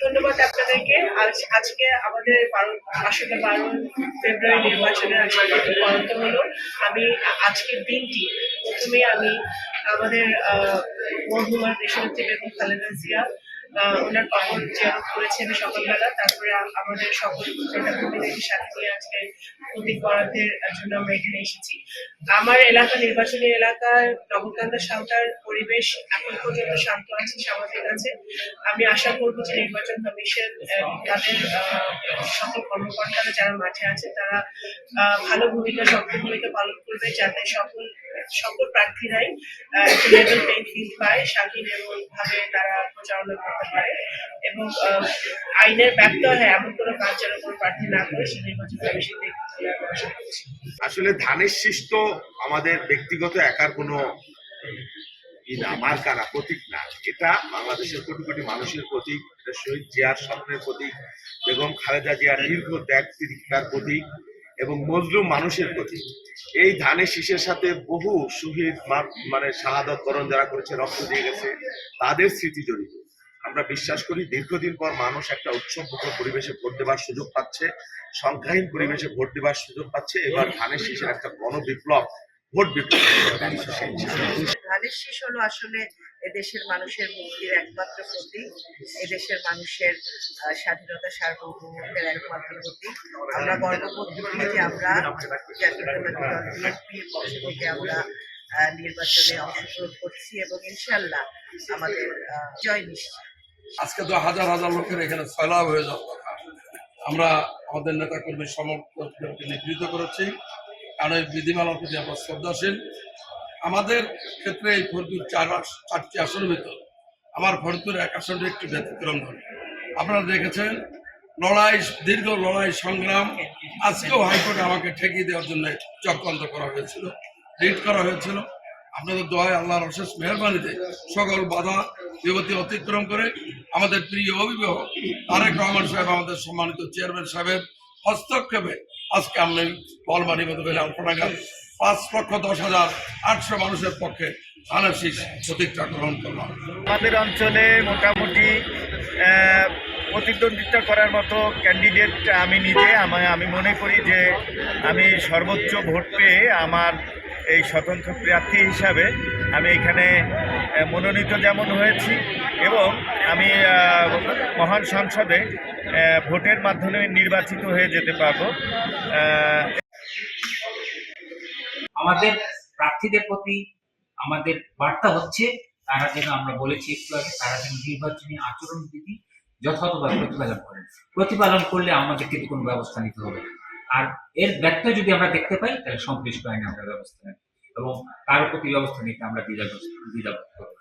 ধন্যবাদ আপনাদেরকে। আজকে আমাদের 12 ফেব্রুয়ারি নির্বাচনের আজকে পরন্ত হলো। আমি আজকের দিনটি প্রথমে আমি আমাদের মরহুমার দেশনেত্রী বেগম খালেদা জিয়া ওনার কবর জিয়ারত করেছি আমি সকালবেলা। তারপরে আমাদের সকল নেতাকর্মীদেরকে সাথে নিয়ে আজকে প্রতীক বরাদ্দের জন্য আমরা এখানে এসেছি। আমার এলাকা নির্বাচনী এলাকার নবকান্দা সাঁওতার পরিবেশ এখন পর্যন্ত শান্ত আছে সমাজের কাছে। আমি আশা করবো যে নির্বাচন কমিশন তাদের সকল কর্মকর্তারা যারা মাঠে আছে তারা ভালো ভূমিকা, শক্ত ভূমিকা পালন করবে, যাতে সকল প্রার্থীরাই লেভেল প্লেইং ফিল্ড পায়, স্বাধীন এবং ভাবে তারা প্রচারণা করতে পারে এবং আইনের ব্যত্যয় হয় এমন কোনো কাজ যেন কোনো প্রার্থী না করে সে নির্বাচন কমিশন দেখবে। আসলে ধানের শীষ তো আমাদের ব্যক্তিগত একার কোনো মার্কা না, প্রতীক না। এটা বাংলাদেশের কোটি কোটি মানুষের প্রতীক, এটা শহীদ জিয়ার স্বপ্নের প্রতীক, বেগম খালেদা জিয়ার দীর্ঘ ত্যাগ তিতিক্ষার প্রতীক এবং মজলুম মানুষের প্রতীক। এই ধানের শীষের সাথে বহু শহীদ মানে শাহাদত বরণ যারা করেছে, রক্ত দিয়ে গেছে, তাদের স্মৃতি জড়িত। আমরা বিশ্বাস করি দীর্ঘদিন পর মানুষ একটা উৎসবমুখর পরিবেশে ভোট দেবার সুযোগ পাচ্ছে, সংখ্যাহীন পরিবেশে ভোট দেবার সুযোগ পাচ্ছে। এবার ধানের শীষের একটা গণবিপ্লব, ভোট বিপ্লব। ধানের শীষ হলো আসলে এদেশের মানুষের মুক্তির একমাত্র প্রতীক, এদেশের মানুষের স্বাধীনতা সার্বভৌমত্বের একমাত্র প্রতীক। আমরা গর্ববোধ করি যে আমরা জাতীয়তাবাদী দল বিএনপির পক্ষ থেকে আমরা নির্বাচনে অংশগ্রহণ করছি এবং ইনশাল্লাহ আমাদের জয় নিশ্চিত। আজকে তো হাজার হাজার লোকের এখানে সয়লাভ হয়ে যাওয়ার কথা। আমরা আমাদের নেতা কর্মী সমর্থকদেরকে নিবৃত্ত করেছি, কারণ এই বিধিমালার প্রতি আমরা শ্রদ্ধাশীল। আমাদের ক্ষেত্রে এই ফরিদপুর চারটি আসনের ভিতর আমার ফরিদপুর এক আসনটি একটু ব্যতিক্রম করে। আপনারা দেখেছেন দীর্ঘ লড়াই সংগ্রাম, আজকেও হাইকোর্টে আমাকে ঠেকিয়ে দেওয়ার জন্য চক্রান্ত করা হয়েছিল, রিট করা হয়েছিল। আপনাদের দোয়ায় আল্লাহর অশেষ মেহরবানিতে সকল বাধা বিপত্তি অতিক্রম করে আমাদের প্রিয় অভিভাবক তারেক রহমান সাহেব, আমাদের সম্মানিত চেয়ারম্যান সাহেবের হস্তক্ষেপে আজকে আমি বলমারি মধ্যে আলপনাগার 5,10,800 মানুষের পক্ষে ধানের শীষ প্রতীকটা গ্রহণ করলাম। আমাদের অঞ্চলে মোটামুটি প্রতিদ্বন্দ্বিতা করার মতো ক্যান্ডিডেট আমি নিজে, আমি মনে করি যে আমি সর্বোচ্চ ভোট পেয়ে আমার এই স্বতন্ত্র প্রার্থী হিসাবে আমি এখানে মনোনীত যেমন হয়েছি এবং আমি মহান সংসদে ভোটের মাধ্যমে নির্বাচিত হয়ে যেতে পারবো। আমাদের প্রার্থীদের প্রতি আমাদের বার্তা হচ্ছে তারা যেন, আমরা বলেছি একটু আগে, তারা যেন নির্বাচনী আচরণ বিধি যথাযথভাবে প্রতিপালন করলে আমাদের কিন্তু কোনো ব্যবস্থা নিতে হবে। আর এর ব্যত্যয় যদি আমরা দেখতে পাই তাহলে সংশ্লিষ্ট আইনে আমরা ব্যবস্থা নেব এবং তার প্রতি ব্যবস্থা নিতে আমরা দ্বিধা করব।